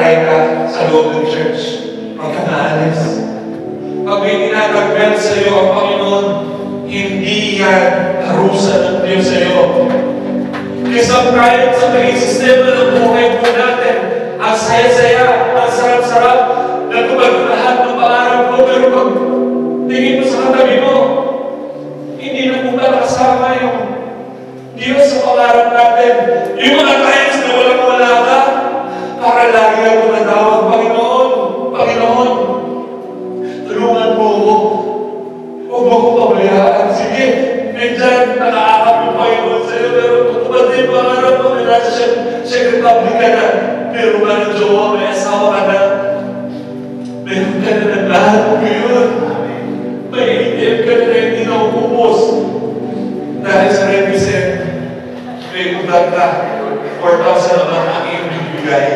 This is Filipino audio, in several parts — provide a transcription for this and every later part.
mag-pray ka sa loob ng church. Huwag ka maalis. Pag may tinatagpel sa iyo ang Panginoon, hindi yan harusa ng Diyos sa iyo. Kasi sometimes sa naging sistema ng buhay po natin, ang saya-saya, ang sarap-sarap, natupad lahat ng pangarap mo, pero pag tingin mo sa katabi mo, hindi na po kasama yung Diyos sa pangarap natin. Yung mga times na walang-wala ka, para lagi ako natawag, Panginoon, Panginoon, tulungan mo ako. Huwag mo akong pabayaan. Sige, minsan nakaakap yung Panginoon sa'yo, pero tutupad din pangarap mo, may nasa Czech Republic ka na, meron ka ng jowa, may asawa ka na, meron ka na ng lahat mo ngayon. May ATM ka na hindi na ukupos. Dahil sa represent, may utang ka, 4,000 naman ang iyong bibigay.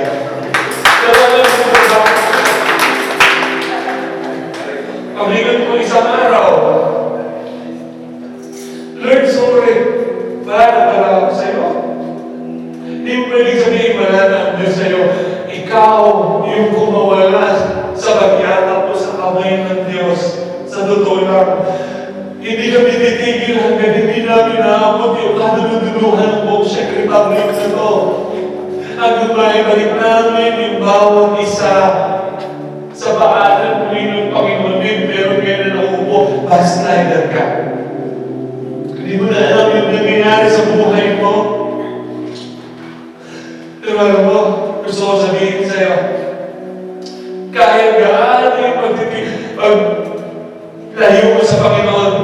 Paglingan ko isang araw, Lord, sorry, wala ako sa'yo. Hindi mo pwedeng sabihin, wala na ang Diyos sa'yo. Ikaw yung kumawala sa pag-iatap mo sa kamay ng Diyos. Sa totoo lang, hindi kami titigil hanggang hindi namin naabot yung kaduluduluhan ng buong Czech Republic na ito. Hanggang maibalik namin yung bawat isa sa paanan muli ng Panginoon din, pero ngayon na nauupo, backslider ka. Hindi mo na alam yung nangyayari sa buhay mo. Pero alam mo, gusto ko sabihin sa'yo, kahit gaano yung paglayo mo sa Panginoon,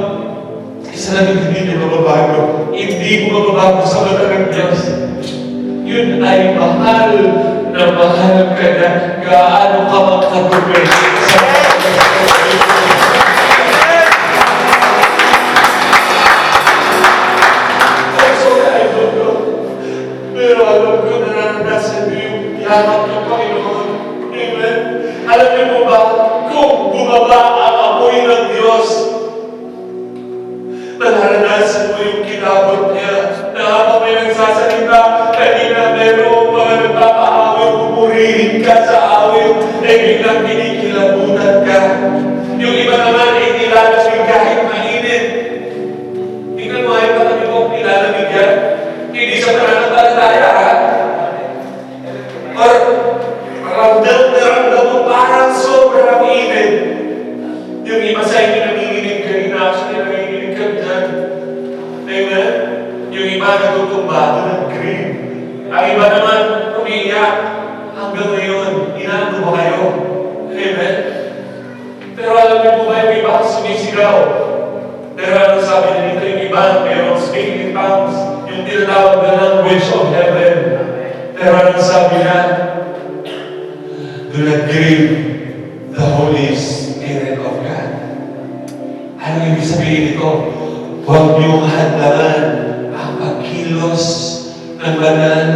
isa lang yung hindi mo mababago. Hindi mo mababago sa mata ng Diyos. Yun ay mahal na mahal ka na gaano ka magkatuloy sa pero alam ko na naranasan mo yung yaman ng Panginoon. Amen? Alam niyo mo ba, kung bumaba ang apoy ng Diyos, naranasan mo yung kilabot niya, na habang may nagsasalita, kanina merong mga nagpapaawit, pupurihin ka sa awit, ay biglang kinikilabutan ka. Yung iba naman ay nilalamig kahit mainit. Tingnan mo, ay patabi mo kung nilalamig yan. Hindi sa pananampalataya, ha? Or, ramdam na ramdam mo parang sobrang init. Yung iba sa inyo nanginginig kanina, actually nanginginig ka dyan. Amen? Yung iba natutumba ng green. Ang iba naman umiiyak. Hanggang ngayon, inaano ba kayo? Amen? Pero alam niyo po ba yung iba sumisigaw? Pero ano sabi na dito, yung iba mayroong speaking in tongues, yung tinatawag na language of heaven. Pero ano sabi na? Do not grieve the Holy Spirit of God. Anong ibig sabihin ito? Huwag niyong hadlangan ang pagkilos ng banal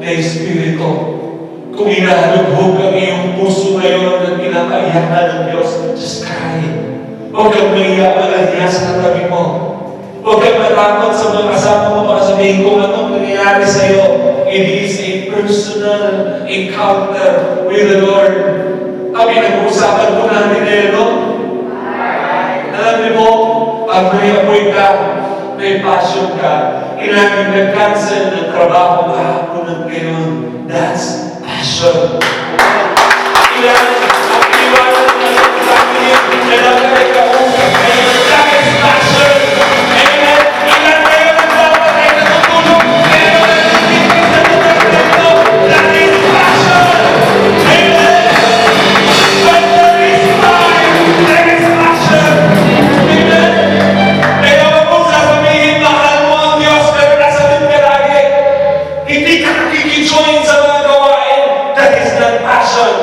na Espiritu. Kung hinahalughog ang iyong puso ngayon at pinapaiyakan ng Diyos, just cry. Huwag kang maiyak na niya sa katabi mo. Huwag kang matakot sa mga kasama mo para sabihin kung anong nangyayari sa iyo. It is a personal encounter with the Lord. Ang pinag-uusapan po natin ngayon, no? Alam niyo po, pag may apoy ka, may passion ka, inagin nag-cancel ng trabaho kahapon ng ngayon, that's passion. Ilan ang iniwanan na sa pamilya na nagkakay ka usap ngayon, that is passion. Amen. Ilan kayo nagpapatay na tutulong, pero nagtitigil sa tutulong, that is passion. Amen. When there is fire, there is passion. Amen. Kaya wag mong sasabihin, mahal mo ang Diyos, pero nasalit ka lagi. Hindi ka nakikijoin sa mga gawain. That is not passion.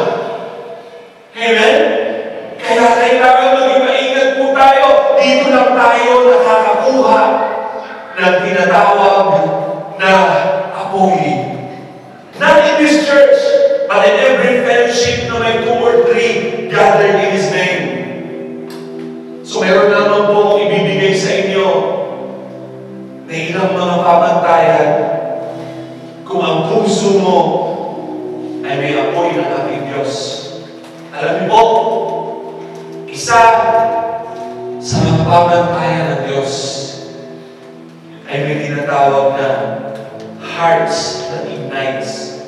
Amen? Kaya kailangan maging maingat po tayo. Dito lang tayo nakakakuha ng tinatawag na apoy. Not in this church, but in every fellowship na may 2 or 3 gathered in His name. So meron naman po akong ibibigay sa inyo na ilang mga pamantayan kung ang puso mo ay may apoy ng ating Diyos. Alam niyo po, isa sa mga pamantayan ng Diyos ay may tinatawag na hearts that ignites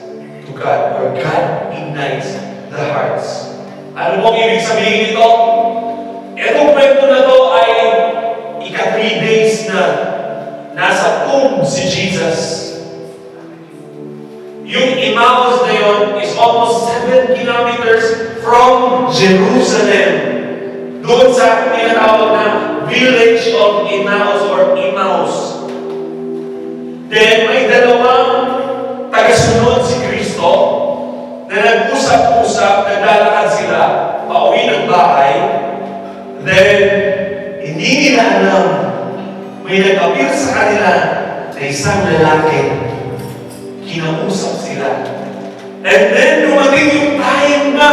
to God, or God ignites the hearts. Ano pong ibig sabihin nito? Itong kwento na to ay ika 3 days na nasa tomb si Jesus. Yung Emmaus na yun is almost 7 kilometers from Jerusalem. Doon sa tinatawag na village of Emmaus or Emmaus. Then may dalawang tagasunod si Kristo na nag-usap-usap, naglalakad sila pauwi ng bahay. Then, hindi nila alam, may nag-appear sa kanila na isang lalaki. Kinausap sila. And then, dumating yung time na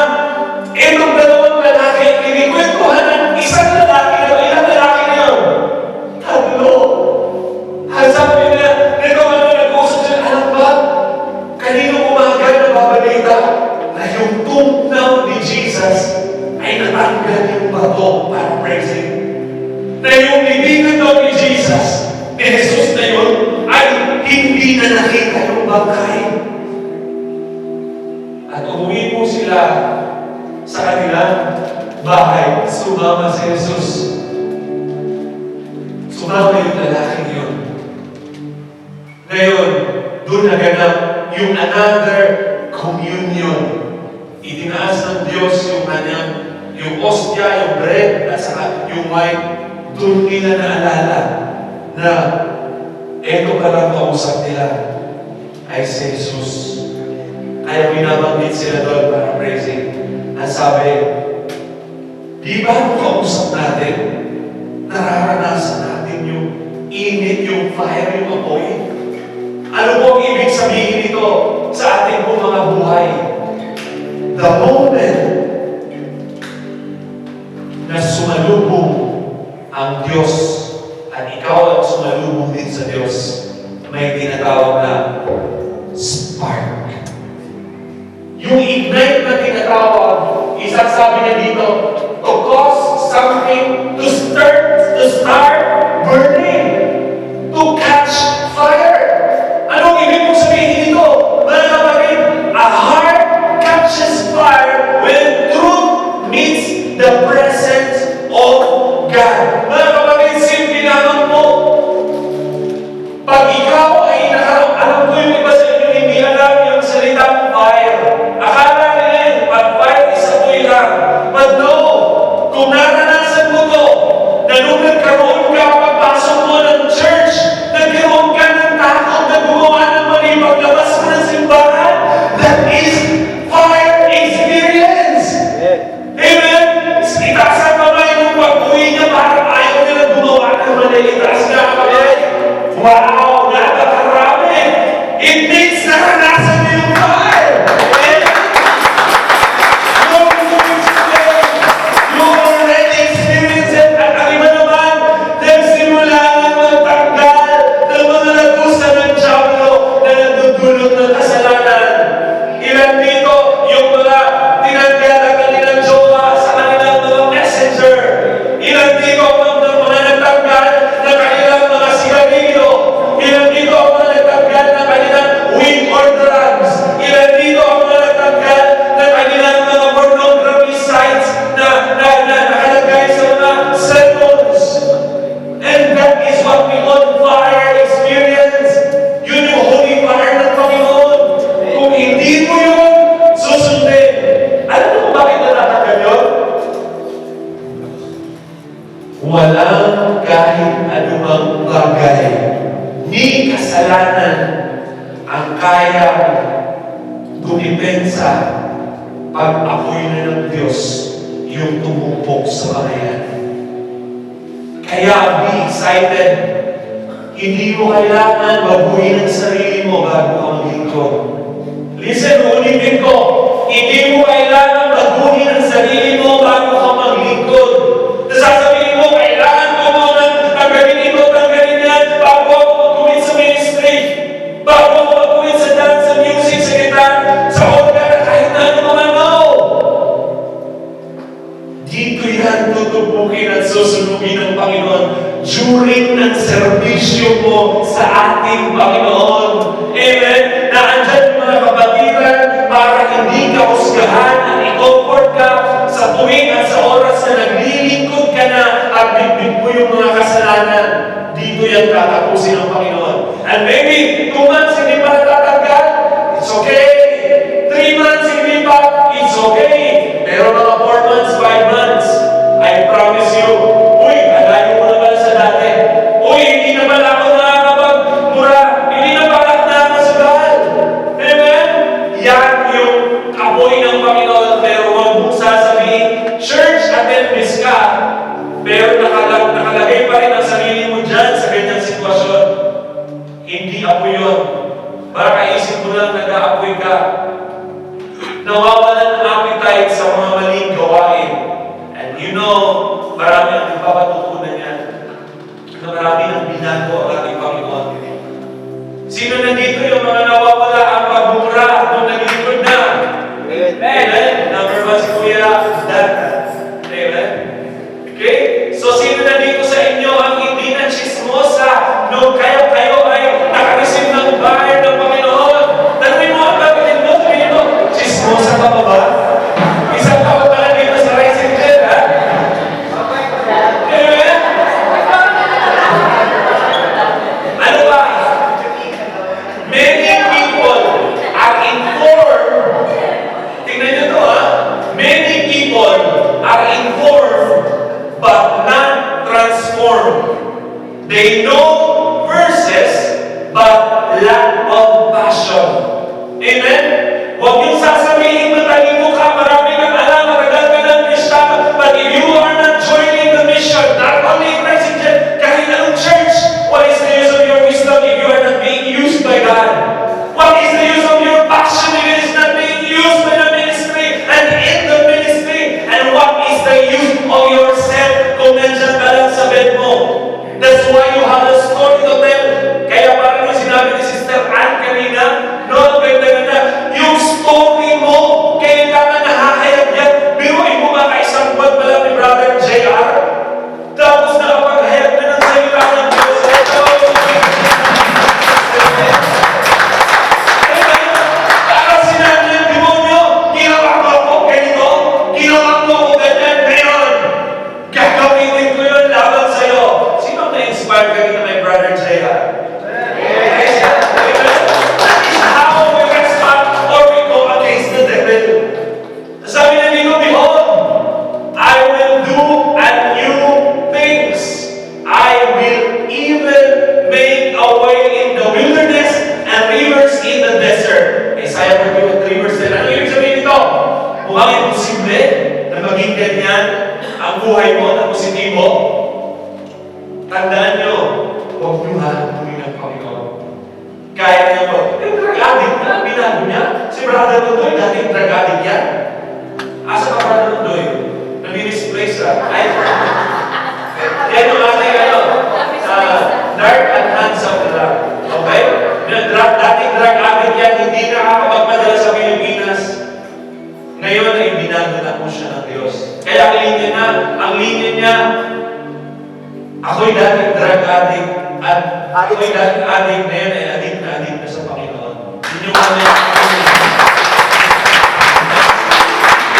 itong dalawang lalaki, kinikwentuhan ng isang lalaki na ilang lalaki na yun. Tatlo. Sabi nila, nag-uusap sila, alam ba? Kaninong umaga na babalita na yung tomb ni Jesus ay natanggal yung bato para praising. Na yung libingan daw ni Jesus, ni Jesus na yun, ay hindi na nakita yung bangkay. At umuwi po sila sa kanilang bahay. Sumama si Jesus. Sumama yung lalaking yun. Ngayon, doon naganap yung another communion. Itinaas ng Diyos yung kanyang, yung ostya, yung bread, at saka yung wine. Doon nila naalala na eto palang kausap nila ay si Jesus. Kaya binabanggit sila doon para praising. At sabi, di ba ang kausap natin, nararanasan natin yung init, yung fire, yung apoy? Ano po ang ibig sabihin nito sa ating po mga buhay? The moment na sumalubong ang Diyos at ikaw ang sumalubong din sa Diyos, may tinatawag na spark. Yung ignite na tinatawag, isasabi niya dito, to cause something to start burning, to catch fire. Anong ibig mong sabihin dito? Mga kapatid, a heart catches fire when truth meets the presence of God. Mga kapatid, simple naman po. Pag ikaw ay nakaroon, alam ko yung iba sa inyo, hindi alam yung salitang fire. Akala nila pag fire is apoy lang. But no, kung naranasan mo to, na nung nagkaroon ka, pagpasok mo ng church, nagkaroon ka ng takot na gumawa ng mali, paglabas mo ng simbahan, that is fire experience. Amen? Itaas ang kamay nung pag-uwi niya, parang ayaw nila gumawa ng mali. Itaas nga ang kamay. Wow! Napakarami! It means naranasan mo yung fire! You already experienced it. At ang iba naman, nagsimula na magtanggal ng mga nagusa ng Diablo na nagdudulot ng kasalanan. Ilan dito yung mga tinanggal ang kanilang jowa sa kanilang mga messenger. Ilan dito ang mga nagtanggal na kanilang mga sigarilyo. Ilan dito ang mga nagtanggal na kanilang weed or drugs. Ilan dito ang mga nagtanggal na kanilang mga pornography sites na nakalagay sa mga cellphones. And that is what we call fire experience. Yun yung holy fire ng Panginoon. Kung hindi mo yun susundin, alam mo kung bakit natatanggal yun? Walang kahit anumang bagay, ni kasalanan ang kayang dumipensa pag apoy na ng Diyos yung tumupok sa mga yan. Kaya be excited. Hindi mo kailangan baguhin ang sarili mo bago ka maglingkod. Listen, ulitin ko. Hindi mo kailangan baguhin ang sarili mo bago ka maglingkod. Nasasabihin mo, kailangan ko muna tanggalin ito, tanggalin yan, bago ako mag-commit sa ministry, bago ako mag-commit sa dance, sa music, sa guitar, sa organ, kahit na ano mga no. ituring ang serbisyo mo sa ating Panginoon. Amen? Na andyan mga kapatiran para hindi ka husgahan at i-comfort ka sa tuwing at sa oras na naglilingkod ka na at bigbig mo yung mga kasalanan. Dito yan tatapusin ng Panginoon. And maybe 2 months hindi pa natatanggal, it's okay. 3 months hindi pa, it's okay. Pero mga 4 months, 5 months, I promise you, uy, alayo mo naman sa dati. Uy, hindi naman ako nakakapagmura. Hindi na pala nakakasugal. Amen? Yan yung apoy ng Panginoon. Pero huwag mong sasabihin, church, attendance ka. Pero nakalagay pa rin ang sarili mo dyan sa ganyang sitwasyon. Hindi apoy yun. Baka isip mo lang nag-aapoy ka. Nawawalan ng appetite sa mga maling gawain. And you know, marami ang ipapatutunan yan. Na marami ng binago ang ating Panginoon. Sino nandito yung mga nawawala ang pagmura nung naglikod na? Amen. Number 1 si Kuya Dan. Amen. Okay? So, sino nandito sa inyo ang hindi na chismosa nung kayo ay nakareceive ng fire ng Panginoon? Tanungin mo ang kapatid mo, sabihin mo, chismosa ka pa ba? Isang tawag pala dito sa rising jet, ha? Amen? Ano ba? Many people are informed. Tingnan nyo to, ha? Many people are informed but not transformed. They know verses but lack of passion. Amen? Huwag yung sasabihin matalino ka, marami kang alam, matagal ka ng Kristiyano, but if you are not joining the mission, not only in Christ, kahit anong church, what is the use of your wisdom if you are not being used by God? What is the use of your passion if it is not being used by the ministry and in the ministry? And what is the use of yourself kung nandiyan ka lang sa bed mo? That's why you have a story to tell. Kaya parang yung sinabi ni Sister Ann kanina, no, ganda-ganda, yung story mo, kailangan nakakayag yan. Biruin mo ba kaisang buwan pa lang ni Brother JR? Tapos nakapag-hayag na ng salita ng Diyos. Para sinabi ng demonyo, ginawa mo ako ganito, ginawa mo ako ganyan, ngayon. Gagawin ko yun laban sa'yo. Sino na-inspire kanina may Brother JR? Sabi na dito, behold, I will do a new things. I will even make a way in the wilderness and rivers in the desert. Isaiah 43 verse 10. Ano yung sabihin nito? Mukhang imposible na maging ganyan ang buhay mo na positibo. Tandaan nyo, huwag nyo halutuin ang Panginoon. Kaya nyo ba? Yung drug addict na, binago niya. Si Brother Tutoy, dating drug addict yan. Asa ka Brother Tutoy? Nami-misplace ka. Ay, yan yung ating dark and handsome drug. Okay? Dating drug addict yan, hindi nakakapagpadala sa Pilipinas. Ngayon ay binago na po siya ng Diyos. Kaya ang linya niya, ako'y dating drug addict at ako'y dating addict na yan ay addict na sa Panginoon. Yun yung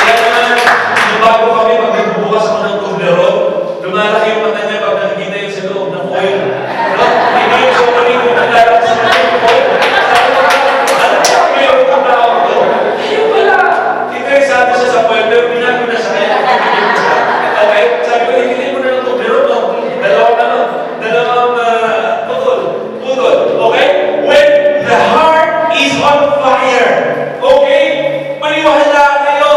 kaya naman, yung bago kami pag nagbubukas ako ng Toblerone, lumalaki yung mata niya pag nakikita yun sa loob ng oil. No? Hindi yung so maligod na lalaki sa loob ng oil. Ano siya ang mayroon kang tao ito? Ayun pala. Interesado siya sa oil, pero binago na siya. Okay? Sabi ko, hindi mo na ng Toblerone, no? Dalawang putol. Okay? When the heart is on fire, okay? Maniwala kayo.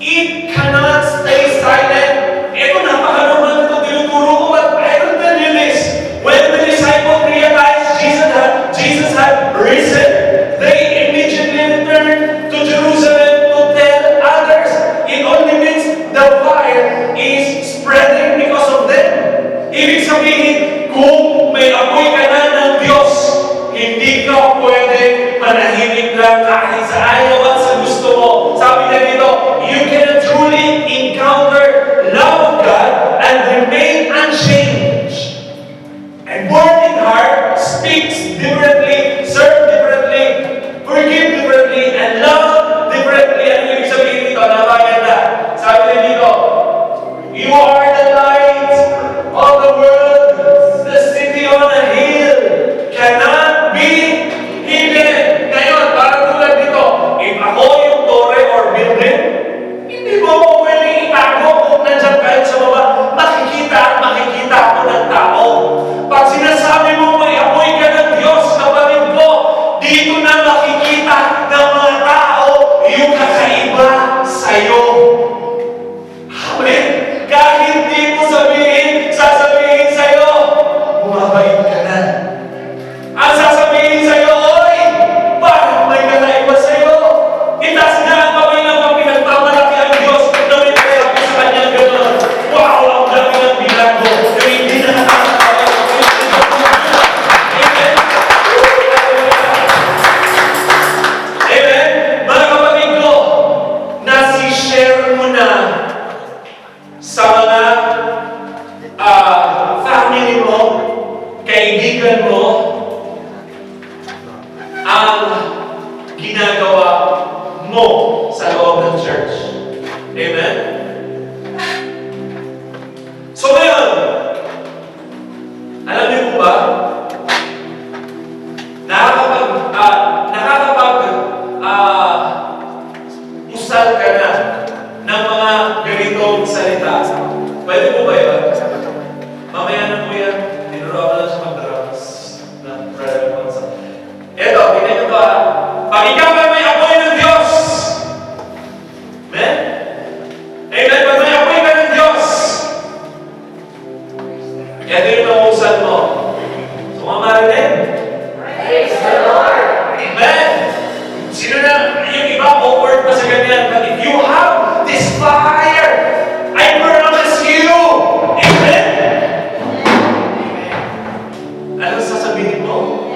It cannot stay silent. Ito, napaka-normal ito. Tinuturo ko, but I will tell you this. When the disciples realized Jesus had risen, they immediately returned to Jerusalem to tell others. It only means the fire is spreading because of them. Ibig sabihin, kung may apoy ka na ng Diyos, hindi ka pwede manahimik lang kahit sa ayaw at sa gusto mo. Sabi niya dito, you can truly encounter love of God and remain unchanged inuusal ka na ng mga ganitong salita, pwede mo ba yun? Mamaya na po yan. Tinuro ako lang siya mag-drums na prayer concert. Eto, tingnan nyo to ha. Pag ikaw ay may apoy ng Diyos, amen? Amen? Pag may apoy ka ng Diyos, ito yung nauusal mo. So, mga marinig? Praise the Lord! Amen? Sino na, yung iba, awkward pa sa ganyan. But if you have this fire, I promise you, amen? Ano sasabihin mo?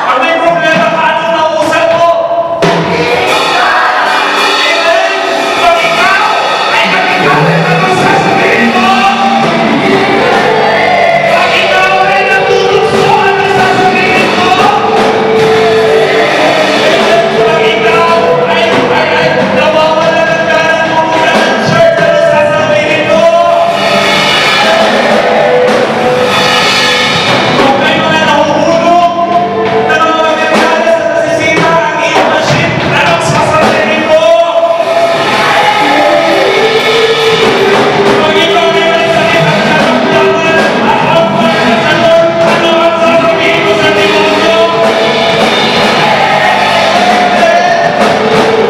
Pag may problema ka, ano nauusal mo? Amen? Pag ikaw ay nagagalit, ano sasabihin mo? Pag ikaw ay natutugso, ano sasabihin mo? Pag ikaw ay nawawala ng gana pumunta ng church, ano sasabihin mo? Kung may mga nahuhulog na mga materyales na nasisira ang iyong machine, anong sasabihin mo? Pag ikaw ay may sakit at karamdaman at awkward na sa Lord, ano ang sasabihin mo sa demonyo?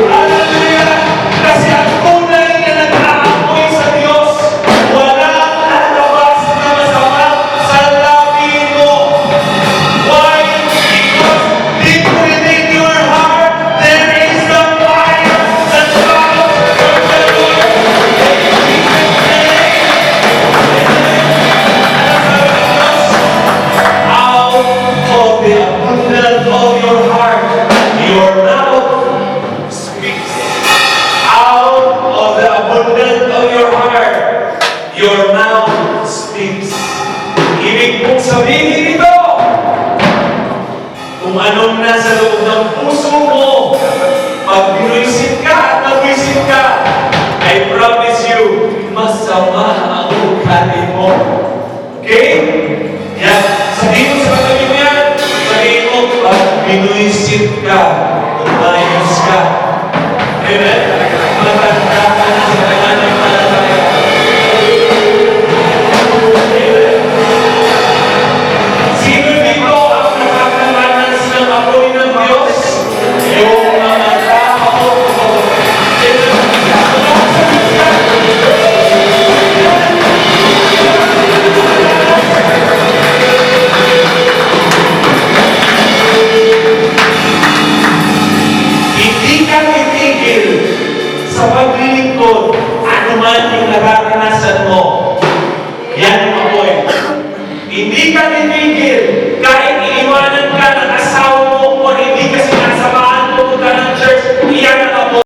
Hallelujah! Kasi ang tunay na nag-aapoy sa Diyos, walang lalabas na masama sa labi mo. Why? Because deep within your heart, there is the fire that comes from the Lord. Out of the abundance of your heart, your mouth speaks. Out of the abundance of your heart, your mouth speaks. Ibig kong sabihin ito, kung anong nasa loob ng puso mo, pag binuisit ka at nagwisit ka, I promise you, masama ang ugali mo. Okay? Yan. Sabihin mo sa katabi mo yan. Sabihin mo, pag binuisit ka, umayos ka. Amen?